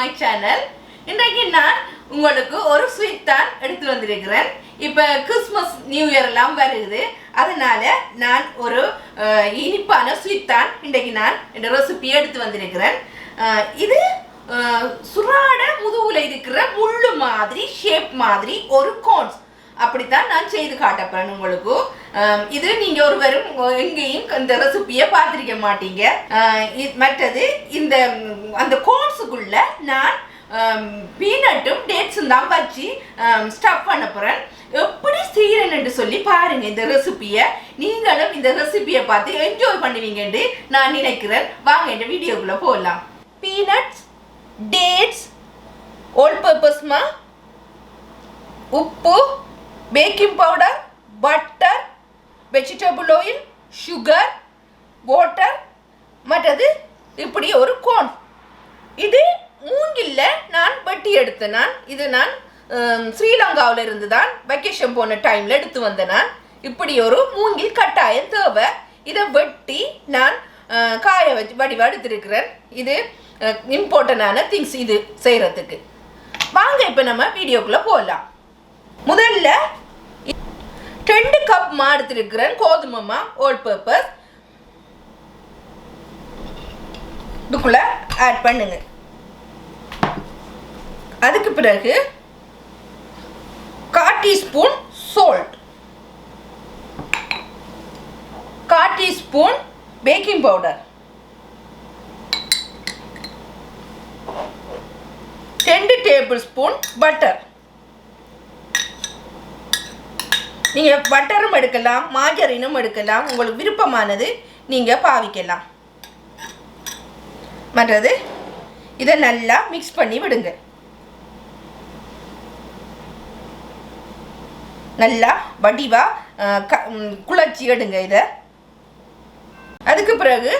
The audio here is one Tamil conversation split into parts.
my channel. இன்றைக்கு நான் உங்களுக்கு ஒரு ஸ்வீட் தான் எடுத்து வந்திருக்கிறேன். இப்போ கிறிஸ்மஸ் நியூ இயர் எல்லாம் வருது. அதனால நான் ஒரு இனிப்பான ஸ்வீட் தான் இன்றைக்கு நான் இந்த ரெசிபி எடுத்து வந்திருக்கிறேன். இது சுறாட முதுகுல இருக்கிற முள்ளு மாதிரி ஷேப் மாதிரி ஒரு கோன்ஸ் அப்படித்தான் நான் செய்து காட்டப்பேன் உங்களுக்கு. இது நீங்க ஒருவரும் எங்கேயும் இந்த ரெசிபியை பார்த்திருக்க மாட்டீங்க. மற்றது இந்த அந்த கோன்ஸுக்குள்ள நான் பீனட்டும் டேட்ஸும் தான் வச்சு ஸ்டஃப் பண்ண போறேன். எப்படி செய்யறேன்னு சொல்லி பாருங்க. இந்த ரெசிபியை நீங்களும் இந்த ரெசிபியை பார்த்து என்ஜாய் பண்ணுவீங்கன்னு நான் நினைக்கிறேன். வாங்க இந்த வீடியோக்குள்ள போகலாம். பீனட்ஸ், டேட்ஸ், ஆல் பர்பஸ்மா, உப்பு, baking powder, butter, vegetable oil, sugar, water, மற்றது இப்படி ஒரு கோன். இது மூங்கில்ல நான் வெட்டி எடுத்தேன். இது நான் ஸ்ரீலங்காவில் இருந்து தான் வெக்கேஷன் போன டைமில் எடுத்து வந்தேன். நான் இப்படி ஒரு மூங்கில் கட்டாயம் தேவை. இதை வெட்டி நான் காய வச்சு வடிவா எடுத்துருக்கிறேன். இது இம்பார்ட்டண்டான திங்ஸ் இது செய்கிறதுக்கு. வாங்க இப்போ நம்ம வீடியோக்குள்ளே போகலாம். முதல்ல 2 கப் மா எடுத்துருக்கிறேன். கோதுமை மா ஆல் பர்பஸ். இதுக்குள்ள ஆட் பண்ணுங்க. அதுக்கு பிறகு 1/4 teaspoon salt, 1/4 teaspoon baking powder, 2 table spoon butter. நீங்கள் பட்டரும் எடுக்கலாம், மார்ஜரினும் எடுக்கலாம், உங்களுக்கு விருப்பமானது நீங்கள் பாவிக்கலாம். மற்றது இதை நல்லா மிக்ஸ் பண்ணி விடுங்க. நல்லா வடிவா குழச்சி எடுங்க இதை. அதுக்கு பிறகு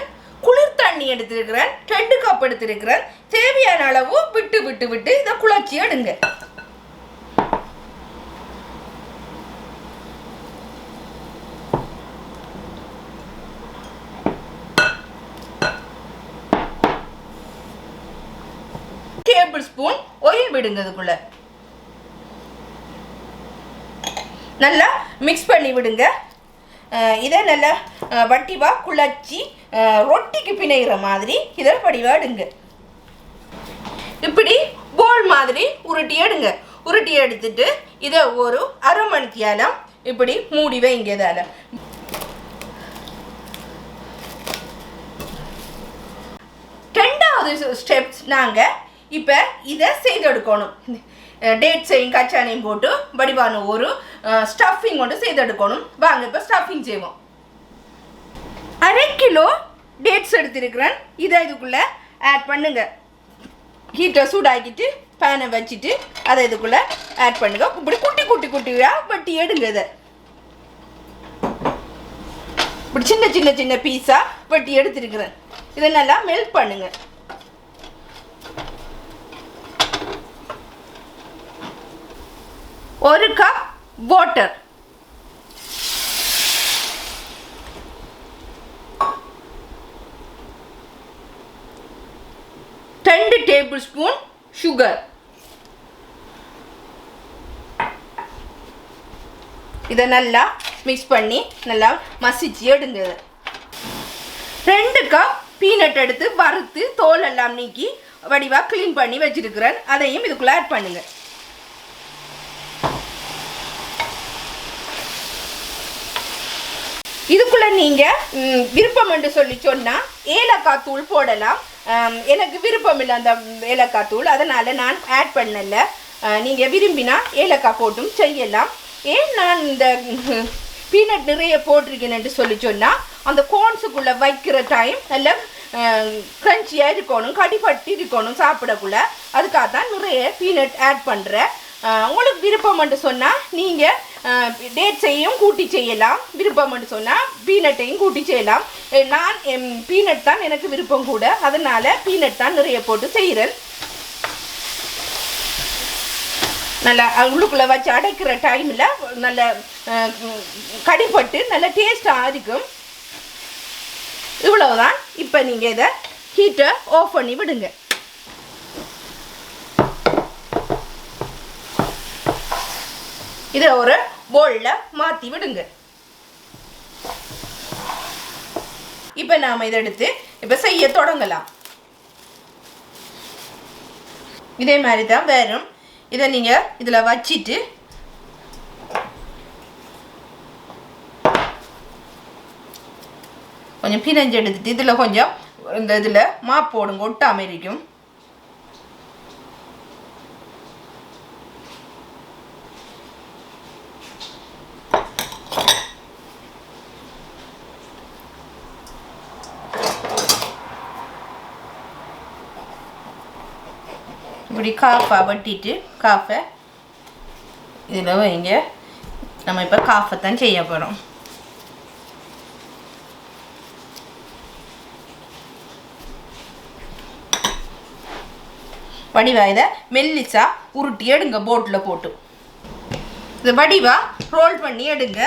குளிர் தண்ணி எடுத்துருக்கிறேன். 2 கப் எடுத்துருக்கிறேன். தேவையான அளவு விட்டு விட்டு விட்டு இதை குழச்சி எடுங்க. டேபிள் ஸ்பூன் ஆயில் விடுங்க. இதுக்குள்ள நல்லா மிக்ஸ் பண்ணி விடுங்க. இதை நல்லா வட்டிவா குழச்சி ரொட்டிக்கு பிணைகிற மாதிரி இதை வடிவா எடுங்க. இப்படி போல் மாதிரி உருட்டி எடுங்க. உருட்டி எடுத்துட்டு இதை ஒரு அரை மணித்தியாலம் இப்படி மூடி வைங்க. இதால 2வது ஸ்டெப்ஸ் நாங்கள் இப்போ இதை செய்து எடுக்கணும். டேட்ஸையும் கச்சானையும் போட்டு வடிவான ஒரு ஸ்டஃபிங் கொண்டு செய்து எடுக்கணும். வாங்க இப்போ ஸ்டஃபிங் செய்வோம். 1/2 கிலோ டேட்ஸ் எடுத்துருக்கிறேன். இதை இதுக்குள்ளே ஆட் பண்ணுங்க. ஹீட்டை சூடாக்கிட்டு பேனை வச்சுட்டு அதை இதுக்குள்ளே ஆட் பண்ணுங்க. இப்படி குட்டி குட்டி குட்டியாக வெட்டி எடுங்க. இதை இப்படி சின்ன சின்ன சின்ன பீஸாக வெட்டி எடுத்துருக்கிறேன். இதை நல்லா மெல்ட் பண்ணுங்க. ஒரு cup water, 2 table spoon sugar. இதை நல்லா மிக்ஸ் பண்ணி நல்லா மசிச்சு எடுங்க. 2 கப் பீனட் எடுத்து வறுத்து தோல் எல்லாம் நீக்கி வடிவா க்ளீன் பண்ணி வச்சிருக்கிறேன். அதையும் இதுக்குள்ள ஆட் பண்ணுங்க. இதுக்குள்ள நீங்கள் விருப்பம் என்று சொல்லி சொன்னால் ஏலக்காய் தூள் போடலாம். எனக்கு விருப்பம் இல்லை அந்த ஏலக்காய் தூள், அதனால் நான் ஆட் பண்ணல. நீங்கள் விரும்பினா ஏலக்காய் போட்டும் செய்யலாம். ஏன் நான் இந்த பீனட் நிறைய போட்டிருக்கேன்னு சொல்லி சொன்னால் அந்த கோன்ஸுக்குள்ளே வைக்கிற டைம் நல்லா க்ரன்ச்சியாக இருக்கணும், கடிப்பட்டு இருக்கணும் சாப்பிடக்குள்ள. அதுக்காக தான் நிறைய பீனட் ஆட் பண்ணுறேன். உங்களுக்கு விருப்பம் என்று சொன்னால் நீங்கள் டேட்ஸையும் கூட்டி செய்யலாம். விருப்பம் என்று சொன்னால் பீனட்டையும் கூட்டி செய்யலாம். நான் பீனட் தான் எனக்கு விருப்பம் கூட, அதனால் பீனட் தான் நிறைய போட்டு செய்கிறேன். நல்லா உள்ளுக்குள்ளே வச்சு அடைக்கிற டைமில் நல்ல கடிப்பட்டு நல்ல டேஸ்ட்டாக இருக்கும். இவ்வளவுதான். இப்போ நீங்கள் இதை ஹீட்டை ஆஃப் பண்ணி விடுங்க. இதை ஒரு பவுலில் மாற்றி விடுங்க. இப்போ நாம் இதை எடுத்து இப்போ செய்ய தொடங்கலாம். இதே மாதிரி தான் வரும். இதை நீங்கள் இதில் வச்சிட்டு கொஞ்சம் பிணைஞ்சு எடுத்துட்டு இதில் கொஞ்சம் இந்த இதில் மாப் போடுங்க, ஒட்டாமல் இருக்கும். இப்படி காஃபா வட்டிட்டு காஃபை இதில் வைங்க. நம்ம இப்போ காஃபை தான் செய்ய போகிறோம். வடிவா இதை மெல்லிசா உருட்டி எடுங்க, போட்டில் போட்டு இதை வடிவா ரோல் பண்ணி எடுங்க.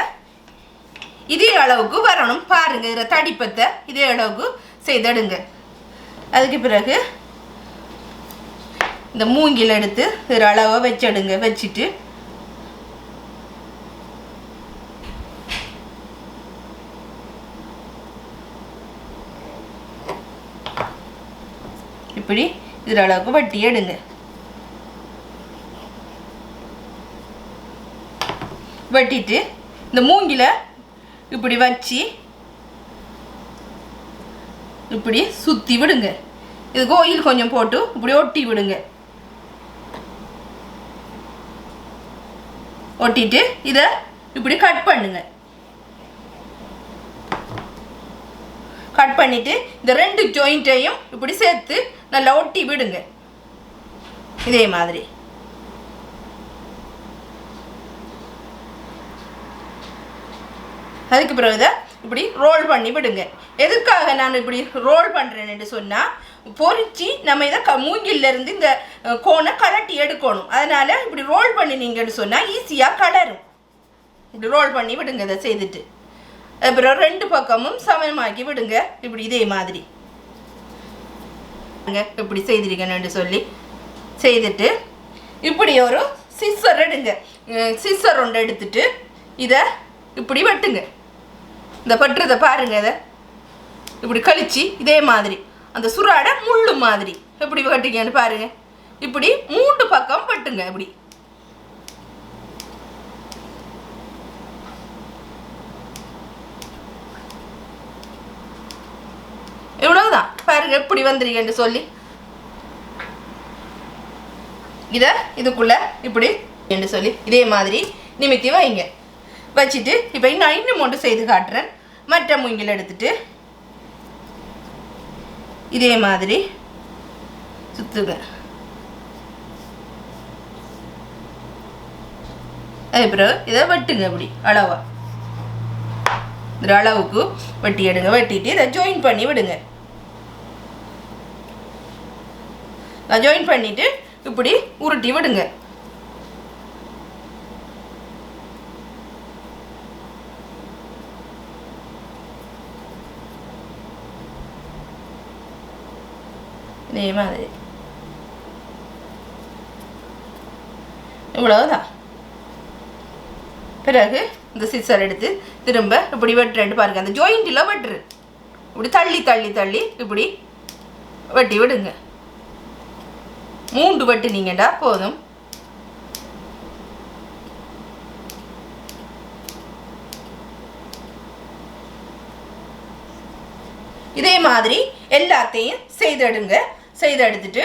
இதே அளவுக்கு வரணும் பாருங்க. இதில் தடிப்பத்தை இதே அளவுக்கு செய்தெடுங்க. அதுக்கு பிறகு இந்த மூங்கில் எடுத்து ஒரு அளவை வச்சிடுங்க. வச்சுட்டு இப்படி இது அளவுக்கு வட்டி எடுங்க. வட்டிட்டு இந்த மூங்கில இப்படி வச்சு இப்படி சுற்றி விடுங்க. இதுக்கு ஆயில் கொஞ்சம் போட்டு இப்படி ஒட்டி விடுங்க. ஒட்டிட்டு இதை இப்படி கட் பண்ணுங்க. கட் பண்ணிட்டு இந்த ரெண்டு ஜாயிண்ட்டையும் இப்படி சேர்த்து நல்லா ஒட்டி விடுங்க. இதே மாதிரி அதுக்கு பிறகு இதை இப்படி ரோல் பண்ணி விடுங்க. எதுக்காக நான் இப்படி ரோல் பண்ணுறேன்னு சொன்னால், பொறிச்சு நம்ம இதை மூங்கிலிருந்து இந்த கோனை கலட்டி எடுக்கணும். அதனால் இப்படி ரோல் பண்ணினீங்கன்னு சொன்னால் ஈஸியாக கலரும். இப்படி ரோல் பண்ணி விடுங்க. இதை செய்துட்டு அப்புறம் ரெண்டு பக்கமும் சமமாக்கி விடுங்க. இப்படி இதே மாதிரி இப்படி செய்திருக்கணும்னு சொல்லி செய்துட்டு இப்படி ஒரு சிஸ்ஸர் எடுங்க. சிஸ்ஸர் ஒன்று எடுத்துட்டு இதை இப்படி வெட்டுங்க. இந்த பட்டுறதை பாருங்க. இதை இப்படி கழிச்சு இதே மாதிரி அந்த சுறாட முள்ளு மாதிரி எப்படி வெட்டிங்கன்னு பாருங்க. இப்படி 3 பக்கம் வெட்டுங்க. இப்படி இவ்வளவுதான். பாருங்க எப்படி வந்துருக்கேன்னு சொல்லி இதை இதுக்குள்ள இப்படி என்று சொல்லி இதே மாதிரி நிமித்தி வைங்க. வச்சுட்டு இப்போ நான் இன்னும் ஒன்று செய்து காட்டுறேன். மற்ற மூங்கில் எடுத்துட்டு இதே மாதிரி சுற்றுங்க. அதுக்கப்புறம் இதை வெட்டுங்க. இப்படி அளவா இந்த அளவுக்கு வெட்டி எடுங்க. வெட்டிட்டு இதை ஜாயின் பண்ணி விடுங்க. ஜாயின் பண்ணிட்டு இப்படி உருட்டி விடுங்க. இதே மாதிரி இவ்வளவுதான். பிறகு இந்த சிசர் எடுத்து திரும்ப இப்படி வெட்டுறேன்னு பாருங்க. அந்த ஜாயிண்டில் வெட்டுரு. இப்படி தள்ளி தள்ளி தள்ளி இப்படி வெட்டி விடுங்க. 3 வெட்டுனீங்கடா போதும். இதே மாதிரி எல்லாத்தையும் செய்தெடுங்க. செய்தெடுத்துட்டு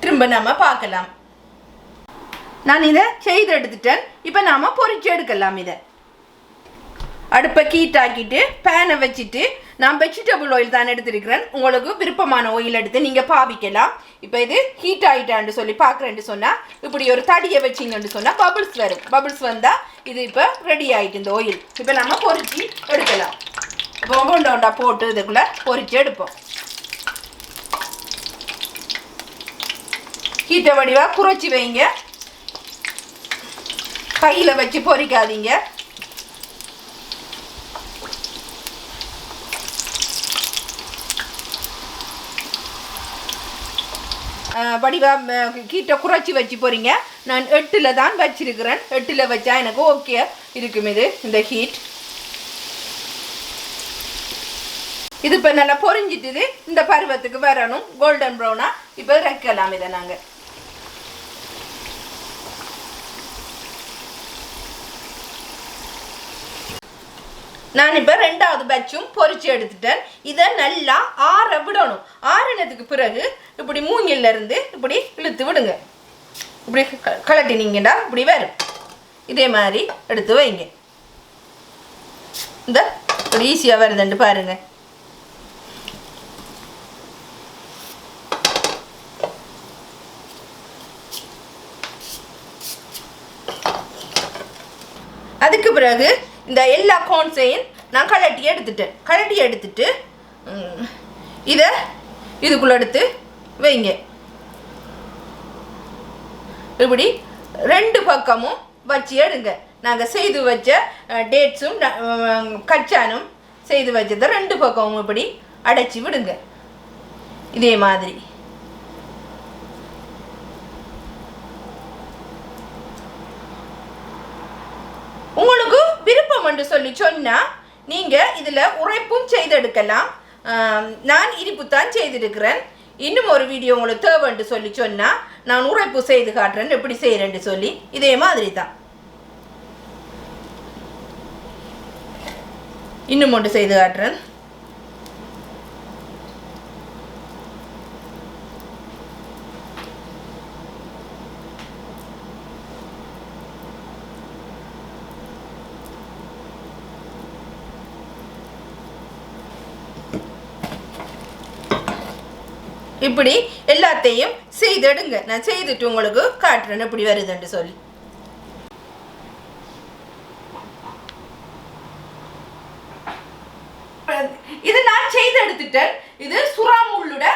திரும்ப நம்ம பார்க்கலாம். நான் இதை செய்தெடுத்துட்டேன். இப்போ நாம் பொரிச்சு எடுக்கலாம். இதை அடுப்பை ஹீட்டாக்கிட்டு பேனை வச்சுட்டு நான் வெஜிடபிள் ஆயில் தான் எடுத்துருக்கிறேன். உங்களுக்கு விருப்பமான ஆயில் எடுத்து நீங்கள் பாவிக்கலாம். இப்போ இது ஹீட் ஆகிட்டான்னு சொல்லி பார்க்குறேன்னு சொன்னால் இப்படி ஒரு தடியை வச்சிங்கன்னு சொன்னால் பபிள்ஸ் வரும். பபிள்ஸ் வந்தால் இது இப்போ ரெடி ஆகிட்டு இந்த ஆயில். இப்போ நம்ம பொரிச்சு எடுக்கலாம். இப்போ ஒவ்வொண்டா போட்டு இதுக்குள்ளே பொரிச்சு எடுப்போம். ஹீட்டை வடிவாக குறைச்சி வைங்க. கையில் வச்சு பொரிக்காதீங்க. வடிவா கீட்டை குறைச்சி வச்சு போகிறீங்க. நான் 8ல் தான் வச்சிருக்கிறேன். 8ல் வச்சா எனக்கு ஓகே இருக்கும். இந்த ஹீட் இது இப்போ நல்லா பொரிஞ்சிட்டுது. இந்த பருவத்துக்கு வரணும், கோல்டன் ப்ரௌனாக. இப்போ இறக்கலாம் இதை நாங்கள். நான் இப்போ 2வது பேட்சும் பொரிச்சு எடுத்துட்டேன். இதை நல்லா ஆற விடணும். ஆறினதுக்கு பிறகு இப்படி மூங்கிலிருந்து இப்படி இழுத்து விடுங்க. இப்படி கலட்டினீங்கடா இப்படி வரும். இதே மாதிரி எடுத்து வைங்க. இந்த இப்படி ஈஸியாக வருதுண்டு பாருங்க. அதுக்கு பிறகு இந்த எல்லா கோன்ஸையும் நான் கலட்டி எடுத்துட்டு இதை இதுக்குள்ள எடுத்து வைங்க. இப்படி 2 பக்கமும் வச்சு எடுங்க. நாங்கள் செய்து வச்ச டேட்ஸும் கச்சானும் செய்து வச்சதை 2 பக்கமும் இப்படி அடைச்சி விடுங்க. இதே மாதிரி உங்களுக்கு விருப்பம் என்று சொல்லி சொன்னால் நீங்கள் இதில் உரைப்பும் செய்தெடுக்கலாம். நான் இனிப்பு தான் செய்திருக்கிறேன். இன்னும் ஒரு வீடியோ உங்களுக்கு தேவைன்னு சொல்லி சொன்னால் நான் உரைப்பு செய்து காட்டுறேன், எப்படி செய்கிறேன்னு சொல்லி. இதே மாதிரி தான் இன்னும் ஒன்று செய்து காட்டுறேன். இப்படி எல்லாத்தையும் செய்தெடுங்க. நான் செய்துட்டு உங்களுக்கு காட்டுறேன் எப்படி வருதுன்னு சொல்லி. இது நான் செய்து எடுத்துட்டேன். இது சுறா முள்ளுட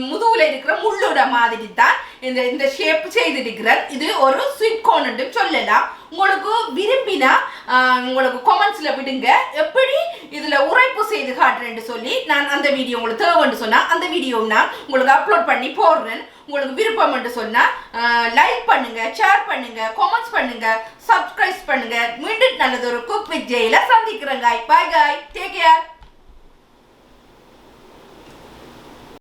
முதுகுல இருக்கிற முள்ளோட மாதிரி தான் இந்த ஷேப் செய்திருக்கிறேன். இது ஒரு ஸ்வீட் கார்ன் சொல்லலாம். உங்களுக்கு விரும்பினா உங்களுக்கு கமெண்ட்ஸ்ல விடுங்க, எப்படி இதுல உரைப்பு செய்து காட்டுறேன்னு சொல்லி. நான் அந்த வீடியோ உங்களுக்கு தேவைன்னு சொன்னா அந்த வீடியோ நான் உங்களுக்கு அப்லோட் பண்ணி போடுறேன். உங்களுக்கு விருப்பம் என்று சொன்னா லைக் பண்ணுங்க, ஷேர் பண்ணுங்க, கமெண்ட்ஸ் பண்ணுங்க, சப்ஸ்கிரைப் பண்ணுங்க. மீண்டும் நல்லது ஒரு குக் வித் ஜெயில சந்திக்கிறேன். பாய் பாய், டேக் கேர்.